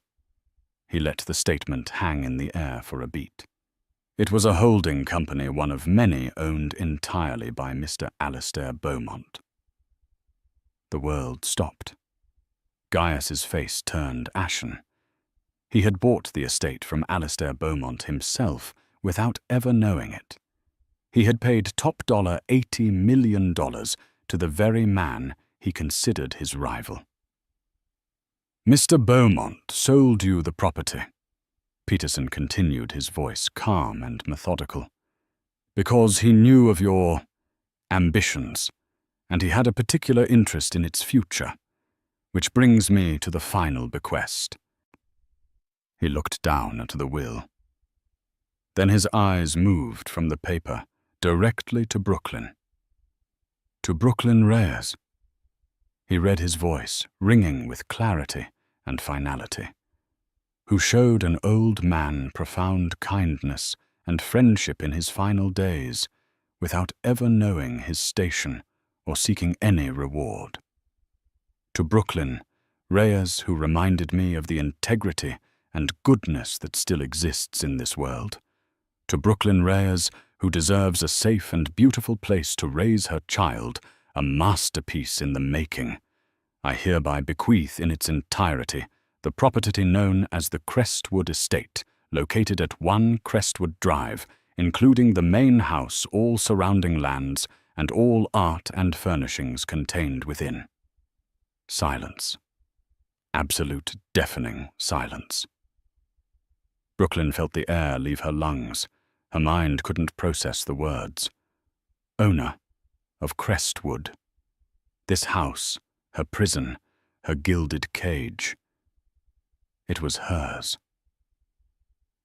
He let the statement hang in the air for a beat. It was a holding company, one of many owned entirely by Mr. Alistair Beaumont. The world stopped. Gaius's face turned ashen. He had bought the estate from Alistair Beaumont himself without ever knowing it. He had paid top dollar $80 million to the very man he considered his rival. "Mr. Beaumont sold you the property," Peterson continued, his voice calm and methodical, "because he knew of your ambitions, and he had a particular interest in its future, which brings me to the final bequest." He looked down at the will. Then his eyes moved from the paper directly to Brooklyn. "To Brooklyn Reyes." He read his voice, ringing with clarity and finality. "Who showed an old man profound kindness and friendship in his final days, without ever knowing his station or seeking any reward. To Brooklyn Reyes, who reminded me of the integrity and goodness that still exists in this world. To Brooklyn Reyes, who deserves a safe and beautiful place to raise her child, a masterpiece in the making, I hereby bequeath in its entirety the property known as the Crestwood Estate, located at 1 Crestwood Drive, including the main house, all surrounding lands, and all art and furnishings contained within." Silence. Absolute, deafening silence. Brooklyn felt the air leave her lungs. Her mind couldn't process the words. Owner of Crestwood. This house, her prison, her gilded cage. It was hers.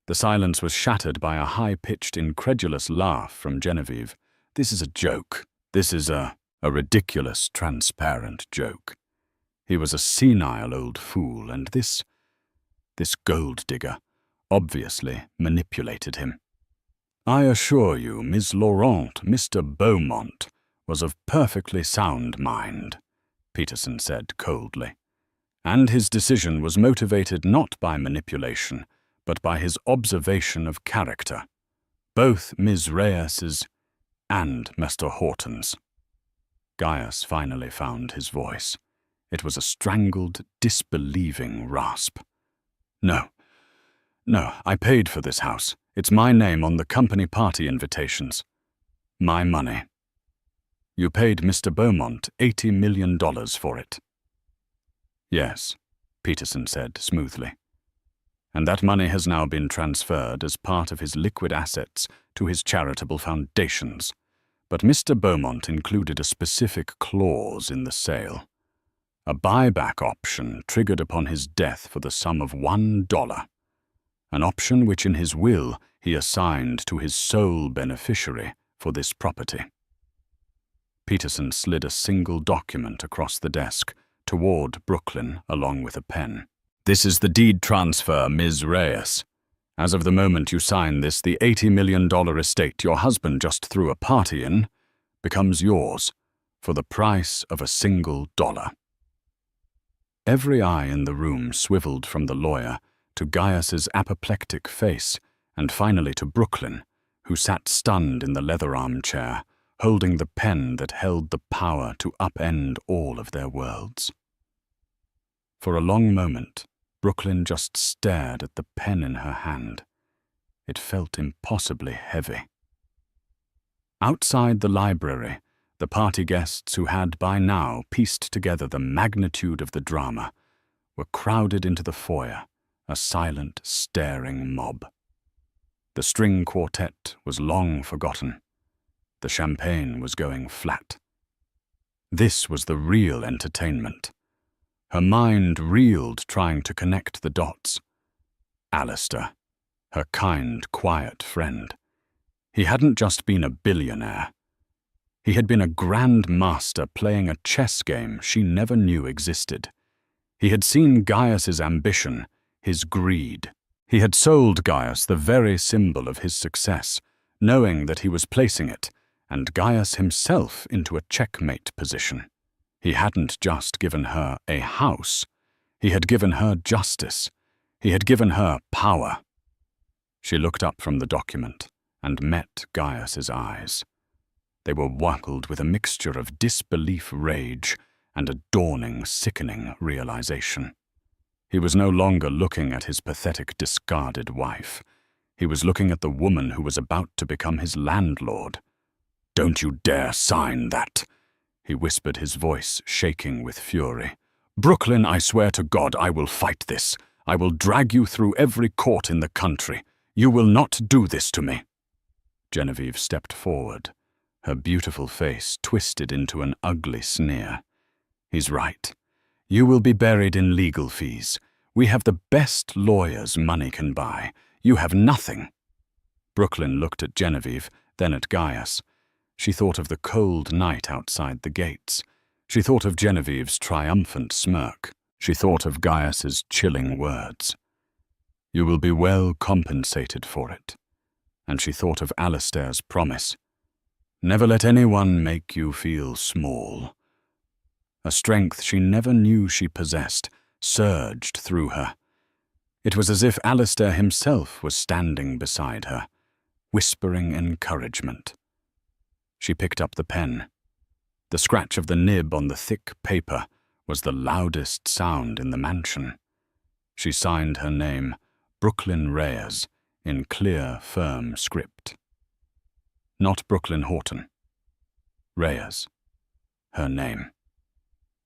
The silence was shattered by a high-pitched, incredulous laugh from Genevieve. "This is a joke. This is a ridiculous, transparent joke. He was a senile old fool, and this gold digger obviously manipulated him. I assure you, Miss Laurent, Mr. Beaumont was of perfectly sound mind," Peterson said coldly. "And his decision was motivated not by manipulation, but by his observation of character, both Ms. Reyes's and Mr. Horton's." Gaius finally found his voice. It was a strangled, disbelieving rasp. No, I paid for this house. It's my name on the company party invitations. My money. You paid Mr. Beaumont $80 million for it." "Yes," Peterson said smoothly. "And that money has now been transferred as part of his liquid assets to his charitable foundations. But Mr. Beaumont included a specific clause in the sale. A buyback option triggered upon his death for the sum of $1. An option which in his will he assigned to his sole beneficiary for this property." Peterson slid a single document across the desk toward Brooklyn along with a pen. "This is the deed transfer, Ms. Reyes. As of the moment you sign this, the $80 million estate your husband just threw a party in becomes yours for the price of a single dollar." Every eye in the room swiveled from the lawyer to Gaius's apoplectic face, and finally to Brooklyn, who sat stunned in the leather armchair, holding the pen that held the power to upend all of their worlds. For a long moment, Brooklyn just stared at the pen in her hand. It felt impossibly heavy. Outside the library, The party guests, who had by now pieced together the magnitude of the drama, were crowded into the foyer, a silent, staring mob. The string quartet was long forgotten. The champagne was going flat. This was the real entertainment. Her mind reeled, trying to connect the dots. Alistair, her kind, quiet friend. He hadn't just been a billionaire. He had been a grand master playing a chess game she never knew existed. He had seen Gaius's ambition, his greed. He had sold Gaius the very symbol of his success, knowing that he was placing it, and Gaius himself, into a checkmate position. He hadn't just given her a house. He had given her justice. He had given her power. She looked up from the document and met Gaius's eyes. They were wackled with a mixture of disbelief, rage, and a dawning, sickening realization. He was no longer looking at his pathetic, discarded wife. He was looking at the woman who was about to become his landlord. "Don't you dare sign that," he whispered, his voice shaking with fury. "Brooklyn, I swear to God I will fight this. I will drag you through every court in the country. You will not do this to me." Genevieve stepped forward, her beautiful face twisted into an ugly sneer. "He's right. You will be buried in legal fees. We have the best lawyers money can buy. You have nothing." Brooklyn looked at Genevieve, then at Gaius. She thought of the cold night outside the gates. She thought of Genevieve's triumphant smirk. She thought of Gaius's chilling words. "You will be well compensated for it." And she thought of Alistair's promise. "Never let anyone make you feel small." A strength she never knew she possessed surged through her. It was as if Alistair himself was standing beside her, whispering encouragement. She picked up the pen. The scratch of the nib on the thick paper was the loudest sound in the mansion. She signed her name, Brooklyn Reyes, in clear, firm script. Not Brooklyn Horton. Reyes. Her name.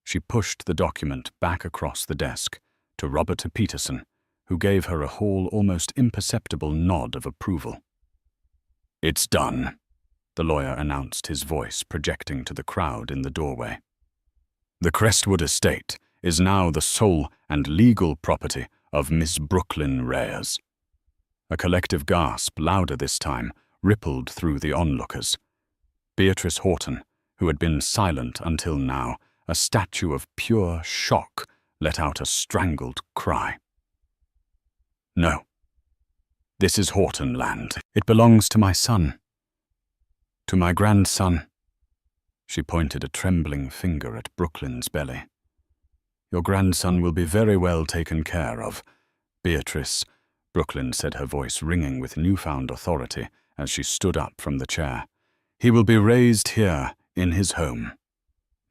She pushed the document back across the desk to Robert Peterson, who gave her a whole, almost imperceptible nod of approval. "It's done," the lawyer announced, his voice projecting to the crowd in the doorway. "The Crestwood estate is now the sole and legal property of Miss Brooklyn Reyes." A collective gasp, louder this time, rippled through the onlookers. Beatrice Horton, who had been silent until now, a statue of pure shock, let out a strangled cry. "No. This is Horton land. It belongs to my son. To my grandson." She pointed a trembling finger at Brooklyn's belly. "Your grandson will be very well taken care of, Beatrice," Brooklyn said, her voice ringing with newfound authority as she stood up from the chair. "He will be raised here in his home.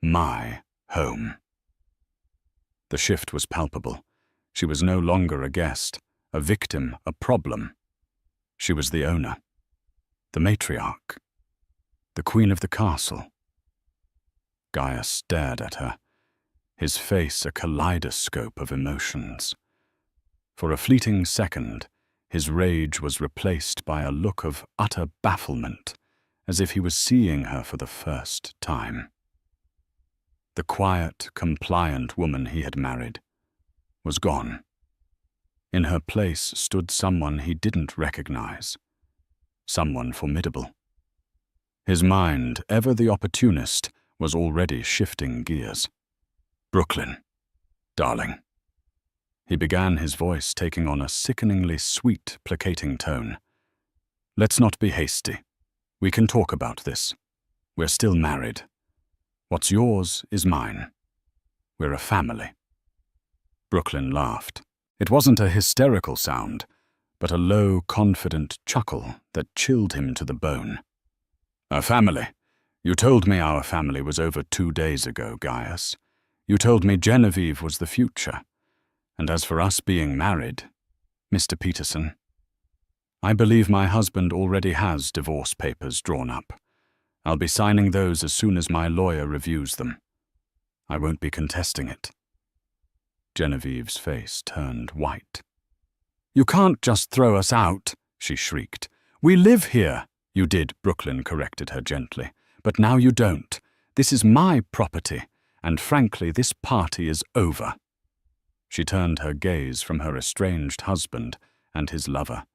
My home." The shift was palpable. She was no longer a guest, a victim, a problem. She was the owner, the matriarch, the queen of the castle. Gaius stared at her, his face a kaleidoscope of emotions. For a fleeting second, his rage was replaced by a look of utter bafflement, as if he was seeing her for the first time. The quiet, compliant woman he had married was gone. In her place stood someone he didn't recognize, someone formidable. His mind, ever the opportunist, was already shifting gears. "Brooklyn, darling." He began, his voice taking on a sickeningly sweet, placating tone. "Let's not be hasty. We can talk about this. We're still married. What's yours is mine. We're a family." Brooklyn laughed. It wasn't a hysterical sound, but a low, confident chuckle that chilled him to the bone. "A family? You told me our family was over 2 days ago, Gaius. You told me Genevieve was the future. And as for us being married, Mr. Peterson, I believe my husband already has divorce papers drawn up. I'll be signing those as soon as my lawyer reviews them. I won't be contesting it." Genevieve's face turned white. "You can't just throw us out," she shrieked. "We live here." "You did," Brooklyn corrected her gently. "But now you don't. This is my property, and frankly, this party is over." She turned her gaze from her estranged husband and his lover,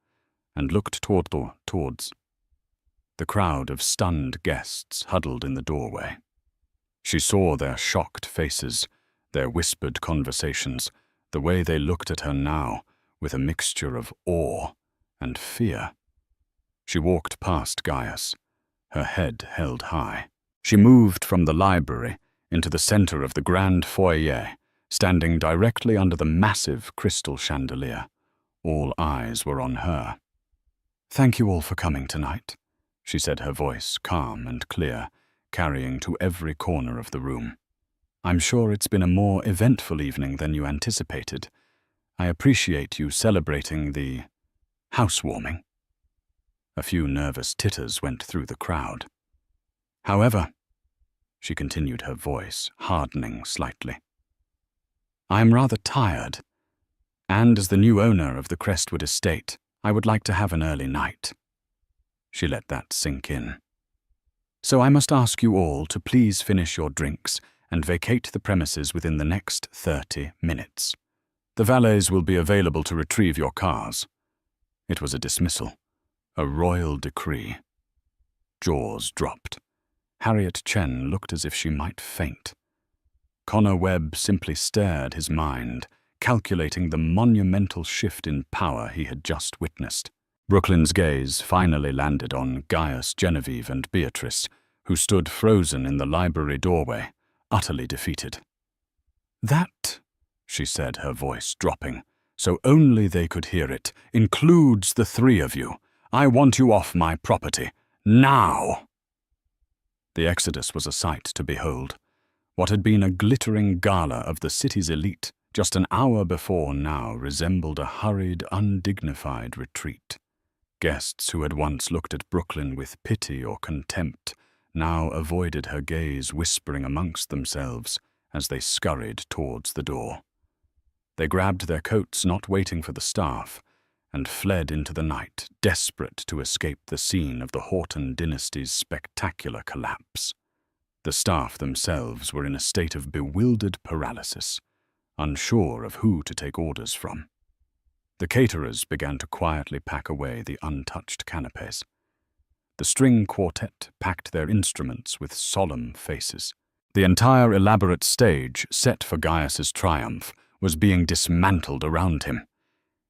and looked towards the crowd of stunned guests huddled in the doorway. She saw their shocked faces, their whispered conversations, the way they looked at her now, with a mixture of awe and fear. She walked past Gaius, her head held high. She moved from the library into the center of the grand foyer, standing directly under the massive crystal chandelier. All eyes were on her. "Thank you all for coming tonight," she said, her voice calm and clear, carrying to every corner of the room. "I'm sure it's been a more eventful evening than you anticipated. I appreciate you celebrating the housewarming." A few nervous titters went through the crowd. "However," she continued, her voice hardening slightly, "I'm rather tired, and as the new owner of the Crestwood estate, I would like to have an early night." She let that sink in. "So I must ask you all to please finish your drinks and vacate the premises within the next 30 minutes. The valets will be available to retrieve your cars." It was a dismissal, a royal decree. Jaws dropped. Harriet Chen looked as if she might faint. Connor Webb simply stared his mind, calculating the monumental shift in power he had just witnessed. Brooklyn's gaze finally landed on Gaius, Genevieve, and Beatrice, who stood frozen in the library doorway, utterly defeated. "That," she said, her voice dropping, so only they could hear it, "includes the three of you. I want you off my property. Now!" The exodus was a sight to behold. What had been a glittering gala of the city's elite just an hour before now resembled a hurried, undignified retreat. Guests who had once looked at Brooklyn with pity or contempt now avoided her gaze, whispering amongst themselves as they scurried towards the door. They grabbed their coats, not waiting for the staff, and fled into the night, desperate to escape the scene of the Horton dynasty's spectacular collapse. The staff themselves were in a state of bewildered paralysis, unsure of who to take orders from. The caterers began to quietly pack away the untouched canapés. The string quartet packed their instruments with solemn faces. The entire elaborate stage set for Gaius's triumph was being dismantled around him.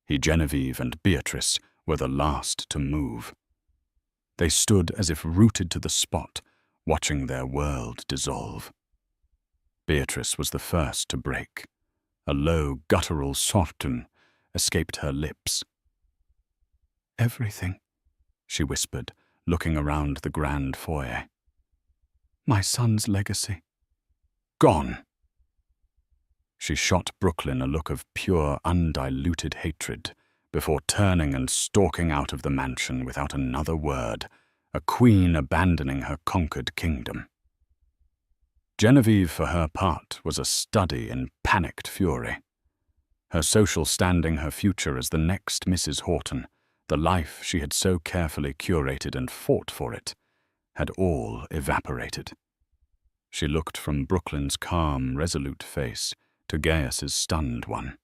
He, Genevieve, and Beatrice were the last to move. They stood as if rooted to the spot, watching their world dissolve. Beatrice was the first to break. A low, guttural softun escaped her lips. "Everything," she whispered, looking around the grand foyer. "My son's legacy. Gone." She shot Brooklyn a look of pure, undiluted hatred before turning and stalking out of the mansion without another word, a queen abandoning her conquered kingdom. Genevieve, for her part, was a study in panicked fury. Her social standing, her future as the next Mrs. Horton, the life she had so carefully curated and fought for it, had all evaporated. She looked from Brooklyn's calm, resolute face to Gaius's stunned one.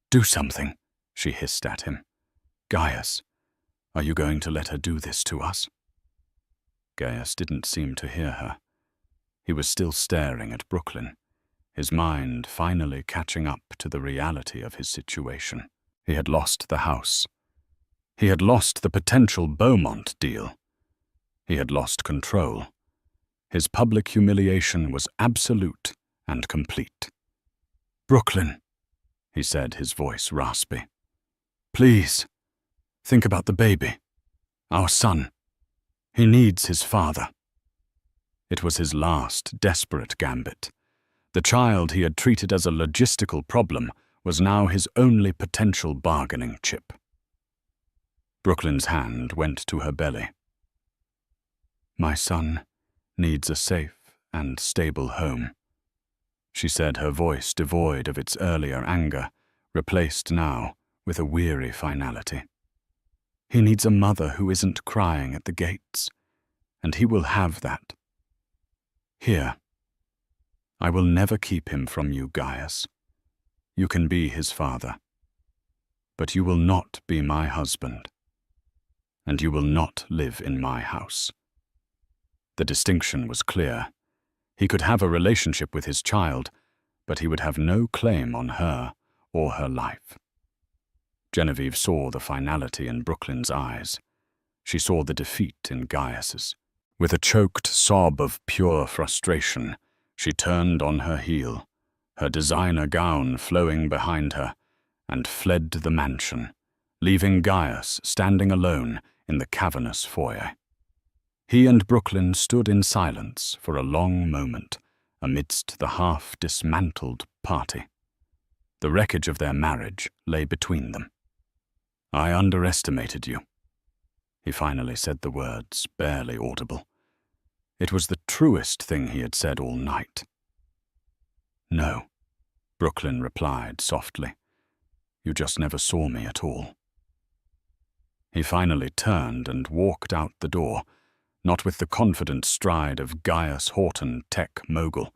"Do something," she hissed at him. "Gaius, are you going to let her do this to us?" Gaius didn't seem to hear her. He was still staring at Brooklyn, his mind finally catching up to the reality of his situation. He had lost the house. He had lost the potential Beaumont deal. He had lost control. His public humiliation was absolute and complete. "Brooklyn," he said, his voice raspy. "Please, think about the baby, our son. He needs his father." It was his last desperate gambit. The child he had treated as a logistical problem was now his only potential bargaining chip. Brooklyn's hand went to her belly. My son needs a safe and stable home, she said, her voice devoid of its earlier anger, replaced now with a weary finality. He needs a mother who isn't crying at the gates, and he will have that. Here. I will never keep him from you, Gaius. You can be his father. But you will not be my husband, and you will not live in my house. The distinction was clear. He could have a relationship with his child, but he would have no claim on her or her life. Genevieve saw the finality in Brooklyn's eyes. She saw the defeat in Gaius's. With a choked sob of pure frustration, she turned on her heel, her designer gown flowing behind her, and fled the mansion, leaving Gaius standing alone in the cavernous foyer. He and Brooklyn stood in silence for a long moment amidst the half-dismantled party. The wreckage of their marriage lay between them. I underestimated you. He finally said the words, barely audible. It was the truest thing he had said all night. No, Brooklyn replied softly. You just never saw me at all. He finally turned and walked out the door, not with the confident stride of Gaius Horton, tech mogul,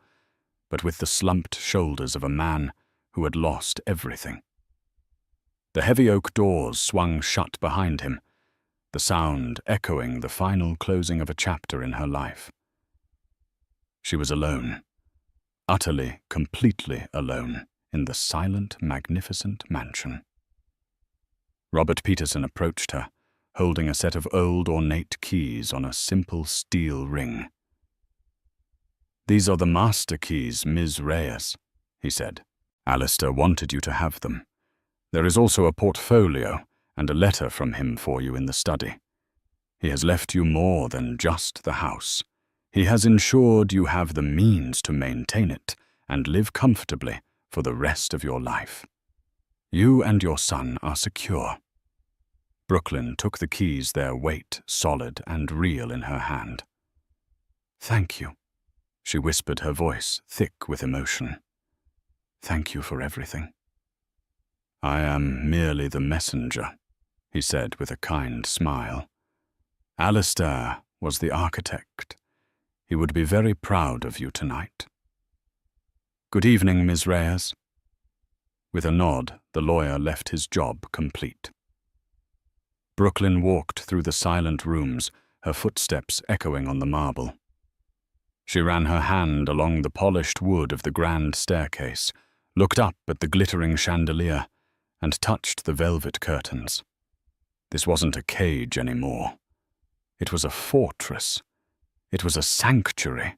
but with the slumped shoulders of a man who had lost everything. The heavy oak doors swung shut behind him, the sound echoing the final closing of a chapter in her life. She was alone, utterly, completely alone, in the silent, magnificent mansion. Robert Peterson approached her, holding a set of old, ornate keys on a simple steel ring. These are the master keys, Ms. Reyes, he said. Alistair wanted you to have them. There is also a portfolio and a letter from him for you in the study. He has left you more than just the house. He has ensured you have the means to maintain it and live comfortably for the rest of your life. You and your son are secure. Brooklyn took the keys, their weight solid and real in her hand. Thank you, she whispered, her voice thick with emotion. Thank you for everything. I am merely the messenger, he said with a kind smile. Alistair was the architect. He would be very proud of you tonight. Good evening, Ms. Reyes. With a nod, the lawyer left his job complete. Brooklyn walked through the silent rooms, her footsteps echoing on the marble. She ran her hand along the polished wood of the grand staircase, looked up at the glittering chandelier, and touched the velvet curtains. This wasn't a cage anymore. It was a fortress. It was a sanctuary.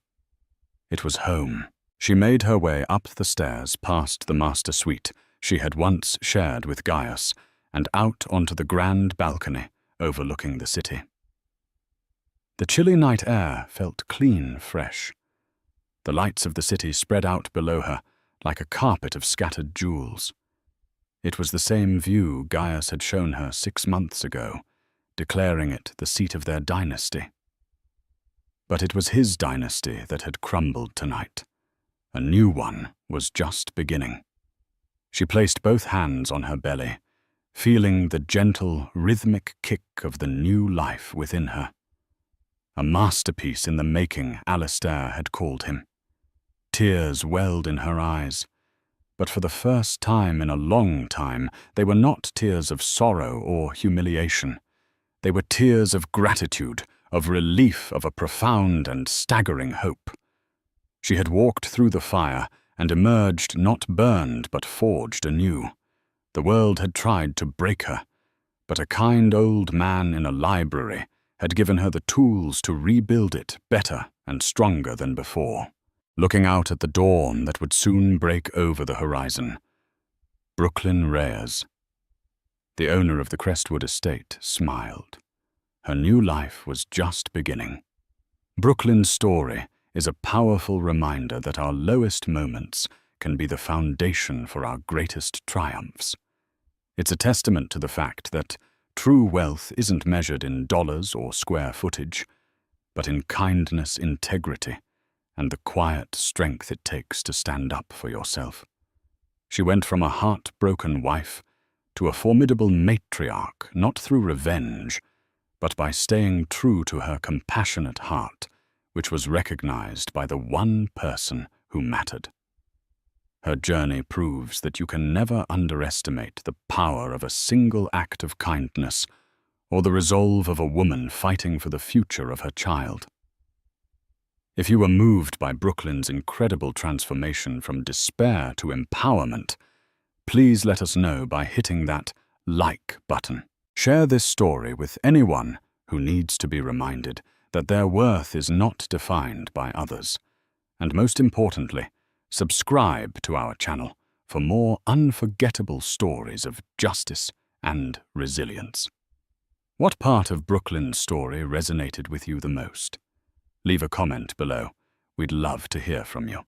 It was home. She made her way up the stairs past the master suite she had once shared with Gaius and out onto the grand balcony overlooking the city. The chilly night air felt clean, fresh. The lights of the city spread out below her like a carpet of scattered jewels. It was the same view Gaius had shown her 6 months ago, declaring it the seat of their dynasty. But it was his dynasty that had crumbled tonight. A new one was just beginning. She placed both hands on her belly, feeling the gentle, rhythmic kick of the new life within her. A masterpiece in the making, Alistair had called him. Tears welled in her eyes, but for the first time in a long time, they were not tears of sorrow or humiliation. They were tears of gratitude, of relief, of a profound and staggering hope. She had walked through the fire and emerged not burned but forged anew. The world had tried to break her, but a kind old man in a library had given her the tools to rebuild it better and stronger than before. Looking out at the dawn that would soon break over the horizon, Brooklyn Reyes, the owner of the Crestwood estate, smiled. Her new life was just beginning. Brooklyn's story is a powerful reminder that our lowest moments can be the foundation for our greatest triumphs. It's a testament to the fact that true wealth isn't measured in dollars or square footage, but in kindness, integrity, and the quiet strength it takes to stand up for yourself. She went from a heartbroken wife to a formidable matriarch, not through revenge, but by staying true to her compassionate heart, which was recognized by the one person who mattered. Her journey proves that you can never underestimate the power of a single act of kindness or the resolve of a woman fighting for the future of her child. If you were moved by Brooklyn's incredible transformation from despair to empowerment, please let us know by hitting that like button. Share this story with anyone who needs to be reminded that their worth is not defined by others. And most importantly, subscribe to our channel for more unforgettable stories of justice and resilience. What part of Brooklyn's story resonated with you the most? Leave a comment below. We'd love to hear from you.